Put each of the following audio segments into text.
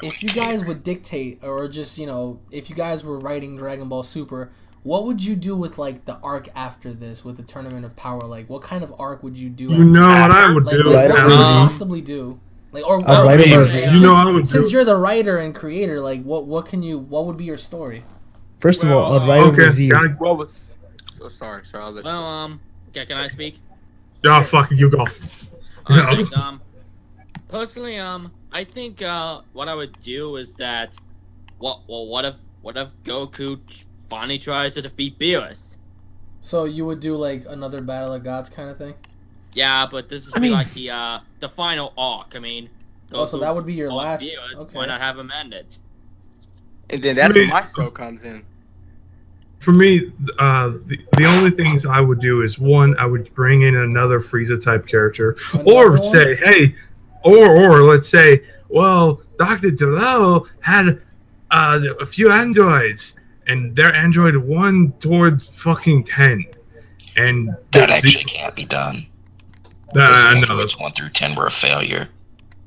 if you guys would dictate, or just, you know, if you guys were writing Dragon Ball Super, what would you do with, like, the arc after this, with the Tournament of Power? Like, what kind of arc would you do? You know what I would like, do? What would you possibly do? Like, or what, you know I would since do. you're the writer and creator, like, what would be your story? First of all, I'd write over you. What was? So sorry, I'll let you. Well, okay, can I speak? Yeah, fuck it, you go. Thanks, personally, I think what I would do is that, what if Goku finally tries to defeat Beerus? So you would do like another Battle of Gods kind of thing? Yeah, but this is like the final arc. I mean, Goku, so that would be your last. Beerus, okay. Why not have him end it? And then that's where my show comes in. For me, the only things I would do is, one, I would bring in another Frieza type character, or say, hey, or let's say, well, Dr. Dello had a few androids, and they're android 1 toward fucking 10, and that actually can't be done. I know that 1 through 10 were a failure.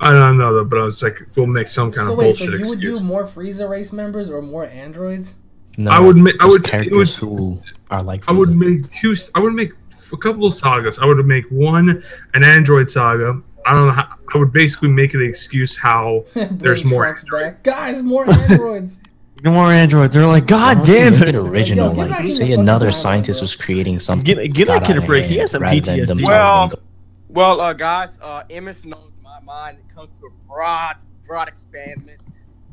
I don't know that, but I was like, we'll make some kind of bullshit. So you would do more Frieza race members or more androids? No, I would make. Characters who are like. Frieza. I would make two. I would make a couple of sagas. I would make one an android saga. I don't know. I would basically make an excuse how there's more. Guys, more androids. More androids. They're like, God damn it! Original, like, say another scientist was creating something. Give that kid a break. He has some PTSD. Well, guys, Amos knows my mind. It comes to a broad expandment,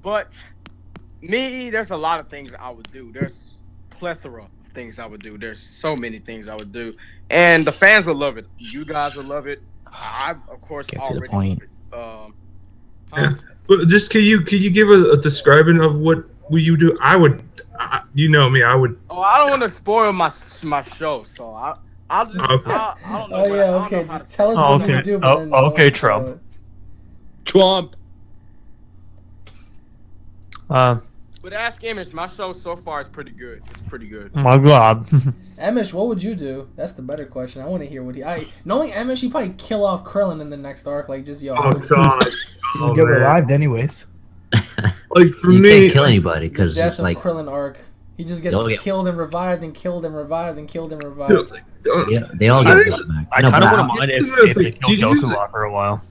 but. Me, there's a lot of things I would do. There's plethora of things I would do. There's so many things I would do, and the fans will love it. You guys will love it. I, of course, already love it. Yeah. But just can you give a description of what will you do? I would, you know me, I would. Oh, I don't want to spoil my show, so I'll just. Okay. I don't know. Oh yeah, okay. Just tell us what you do. But then okay, Trump. But ask Emish, my show so far is pretty good. It's pretty good. Oh my god. Emish, what would you do? That's the better question. I want to hear what knowing Emish, he'd probably kill off Krillin in the next arc. Like, just, yo. Oh, God. He'll get revived anyways. Like, for you me. Can't kill anybody, because that's it's like. Krillin arc. He just gets killed and revived and killed and revived and killed and revived. Yeah, they all get back. I kind of wouldn't mind if they killed Goku off for a while.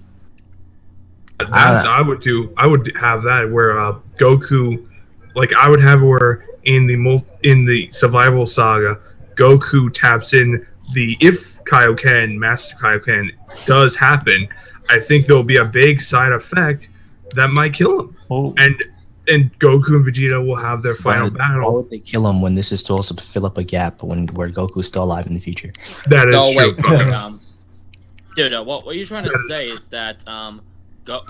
I would do. I would have that where Goku. Like, I would have where in the survival saga, Goku taps in if Kaioken, Master Kaioken, does happen, I think there'll be a big side effect that might kill him. Oh. And Goku and Vegeta will have their final battle. Why would they kill him when this is to also fill up a gap where Goku's still alive in the future? That is true. Dude, what you're trying to say is that the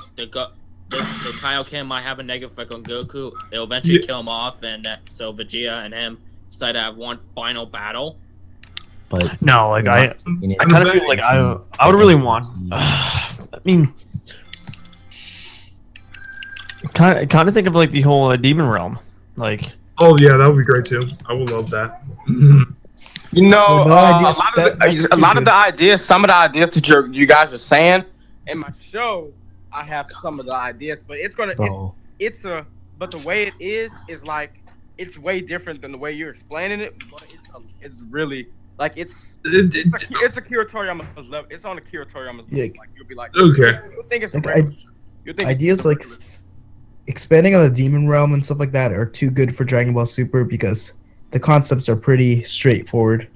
Kaioken might have a negative effect on Goku. It'll eventually kill him off, and so Vegeta and him decide to have one final battle. But no, like I kind of feel like I would really want. I mean, kind of think of like the whole Demon Realm, like. Oh yeah, that would be great too. I would love that. You know, a lot of the ideas, some of the ideas that you guys are saying in my show. I have some of the ideas, but but the way it is like it's way different than the way you're explaining it. But it's really like it's a Akira Toriyama level. It's on Akira Toriyama level. Yeah. Like you'll be like, okay. You think it's ideas like expanding on the Demon Realm and stuff like that are too good for Dragon Ball Super because the concepts are pretty straightforward.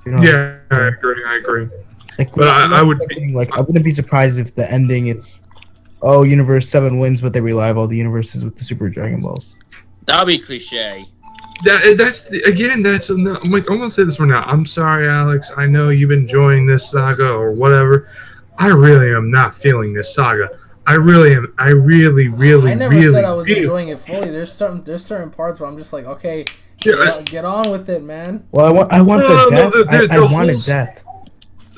You know yeah, I agree. Like, but I would I wouldn't be surprised if the ending is. Oh, Universe 7 wins, but they relive all the universes with the Super Dragon Balls. That'll be cliche. That's I'm gonna say this right now. I'm sorry, Alex. I know you've been enjoying this saga or whatever. I really am not feeling this saga. I really am. I really I never said I was enjoying it fully. There's certain parts where I'm just like, okay, get on with it, man. Well, I want the death. I wanted death.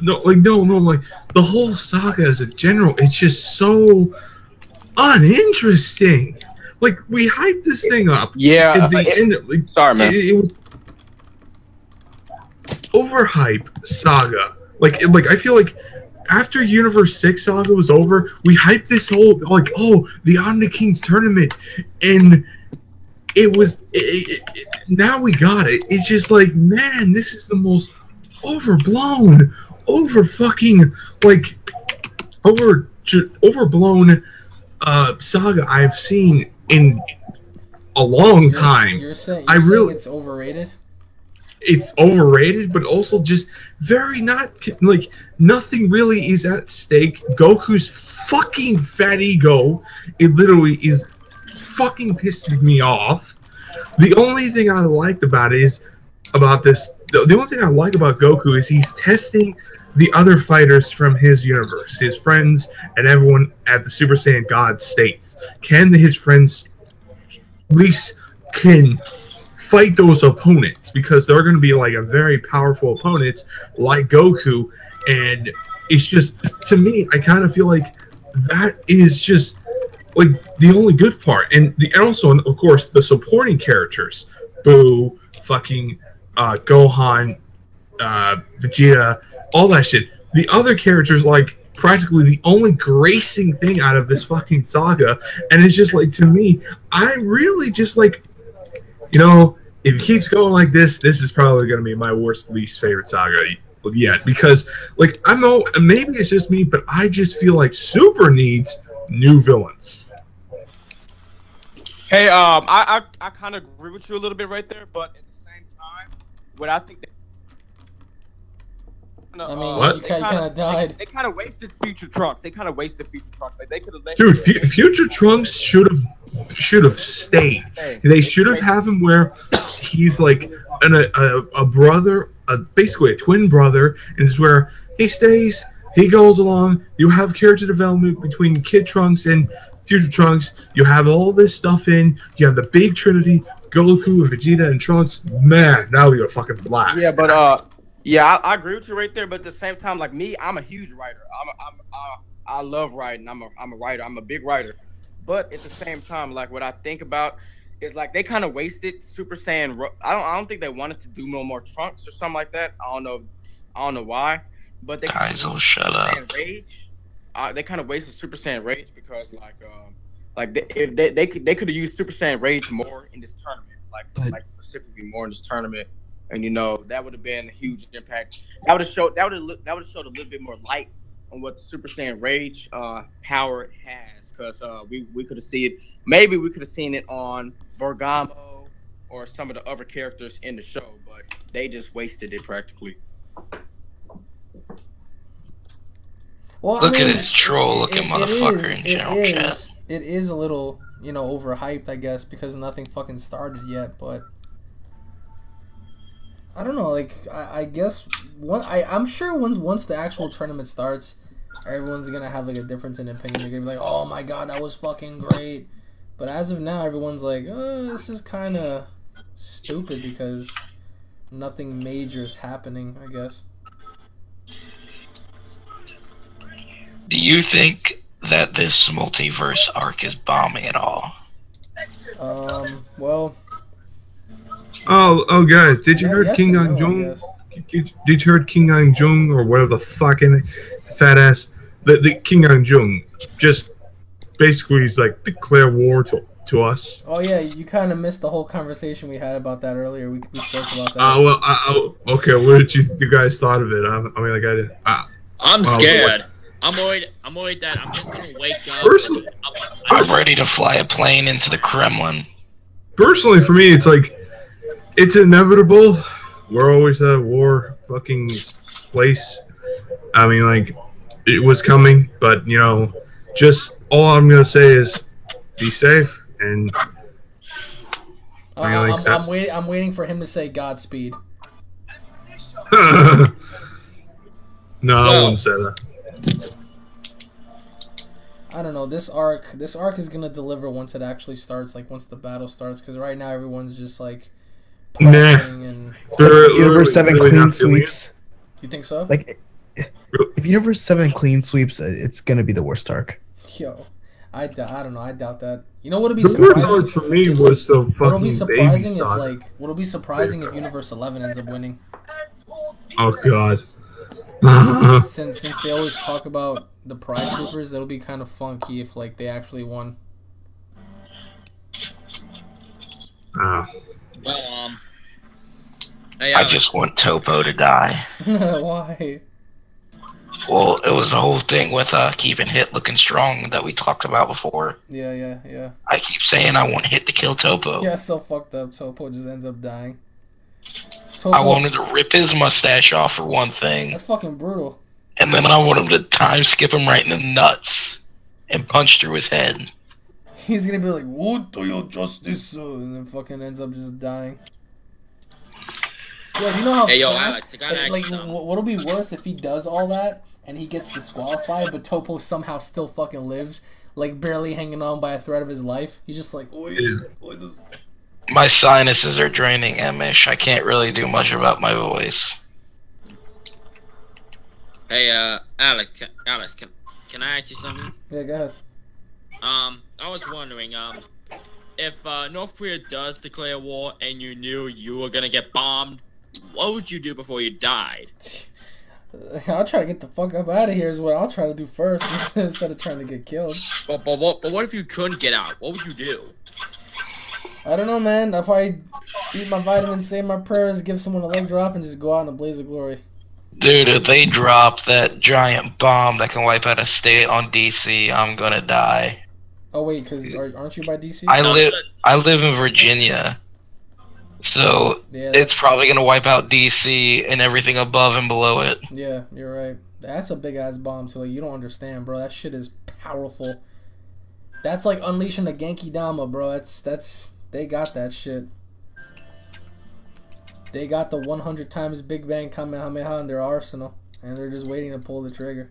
No, like the whole saga as a general, it's just so uninteresting. Like, we hyped this thing up. Yeah. At the end, like, sorry, man. It was overhype saga. Like I feel like after Universe 6 saga was over, we hyped this whole, like, oh, the Omni Kings tournament. And it was, now we got it. It's just like, man, this is the most overblown, overblown saga I've seen in a long time. You're saying it's overrated? It's overrated, but also just very not, like, nothing really is at stake. Goku's fucking fat ego, it literally is fucking pissing me off. The only thing I liked about it is, the only thing I like about Goku is he's testing the other fighters from his universe, his friends and everyone at the Super Saiyan God states. Can his friends at least can fight those opponents, because they're going to be like a very powerful opponents like Goku, and it's just, to me, I kind of feel like that is just like the only good part, and also of course the supporting characters, Boo, fucking Gohan, Vegeta, all that shit. The other characters, like, practically the only gracing thing out of this fucking saga, and it's just like, to me, I'm really just like, you know, if it keeps going like this is probably going to be my least favorite saga yet. Because, like, I know, maybe it's just me, but I just feel like Super needs new villains. Hey, I kind of agree with you a little bit right there, but at the same time, what I think I mean, you kind of died. They kind of wasted Future Trunks. Like, they could have let Dude, Future Trunks should have stayed. They should have had him where he's like a brother, basically a twin brother, and it's where he stays, he goes along. You have character development between Kid Trunks and Future Trunks. You have all this stuff in. You have the big trinity, Goku and Vegeta and Trunks. Man, now we got a fucking blast. Yeah, but yeah, I agree with you right there. But at the same time, like me, I'm a huge writer. I love writing. I'm a writer. I'm a big writer. But at the same time, like, what I think about is, like, they kind of wasted Super Saiyan. I don't think they wanted to do no more Trunks or something like that. I don't know why. But they guys will shut up. Rage. They kind of wasted Super Saiyan Rage because, they could have used Super Saiyan Rage more in this tournament, like specifically more in this tournament. And, you know, that would have been a huge impact. That would have showed a little bit more light on what the Super Saiyan Rage power has, because we could have seen it. Maybe we could have seen it on Bergamo or some of the other characters in the show, but they just wasted it practically. Well, look at this troll-looking motherfucker in general chat. It is a little, you know, overhyped, I guess, because nothing fucking started yet, but I don't know, like, I guess I'm sure once the actual tournament starts, everyone's gonna have like a difference in opinion. They're gonna be like, oh my god, that was fucking great. But as of now, everyone's like, oh, this is kind of stupid because nothing major is happening, I guess. Do you think that this multiverse arc is bombing at all? Well. Oh, guys, did you heard King Jong? Did you heard King Jong or whatever the fucking fat ass? The King Jong just basically is like declare war to us. Oh yeah, you kind of missed the whole conversation we had about that earlier. We spoke about that. Okay. What did you guys thought of it? I mean, like I did. I'm scared. I'm worried that I'm just gonna wake up. Personally, I'm ready to fly a plane into the Kremlin. Personally, for me, it's like, it's inevitable. We're always at war fucking place. I mean, like, it was coming, but, you know, just all I'm gonna say is be safe and. I'm waiting for him to say Godspeed. No, I wouldn't say that. I don't know. This arc is gonna deliver once it actually starts. Like once the battle starts, because right now everyone's just like. And Universe 7 clean sweeps. You think so? Like, if Universe 7 clean sweeps, it's gonna be the worst arc. Yo, I don't know. I doubt that. You know what would be surprising? The worst arc for me was the fucking What'll be surprising baby what'll be surprising if Universe 11 ends up winning? Oh god. Since they always talk about the Pride Troopers, it'll be kind of funky if like they actually won. Well, I just want Topo to die. Why? Well, it was the whole thing with keeping Hit looking strong that we talked about before. Yeah. I keep saying I want Hit to kill Topo. Yeah, so fucked up. Topo just ends up dying. Topo, I wanted to rip his mustache off for one thing. That's fucking brutal. And then I want him to time skip him right in the nuts and punch through his head. He's gonna be like, "What do you justice?" And then fucking ends up just dying. Yeah, you know how hey, yo, fast, Alex, I gotta ask like, something. what'll be worse if he does all that and he gets disqualified, but Topo somehow still fucking lives, like barely hanging on by a thread of his life. He's just like, My sinuses are draining, Emish. I can't really do much about my voice. Hey, Alex, can I ask you something? Yeah, go ahead. I was wondering, if North Korea does declare war and you knew you were gonna get bombed, what would you do before you died? I'll try to get the fuck up out of here is what I'll try to do first instead of trying to get killed. But what if you couldn't get out? What would you do? I don't know, man. I'll probably eat my vitamins, say my prayers, give someone a leg drop, and just go out in a blaze of glory. Dude, if they drop that giant bomb that can wipe out a state on DC, I'm gonna die. Oh wait, because aren't you by DC? I live in Virginia, so yeah, it's probably gonna wipe out DC and everything above and below it. Yeah, you're right. That's a big ass bomb too. Like, you don't understand, bro. That shit is powerful. That's like unleashing the Genki Dama, bro. That's they got that shit. They got the 100 times Big Bang Kamehameha in their arsenal, and they're just waiting to pull the trigger.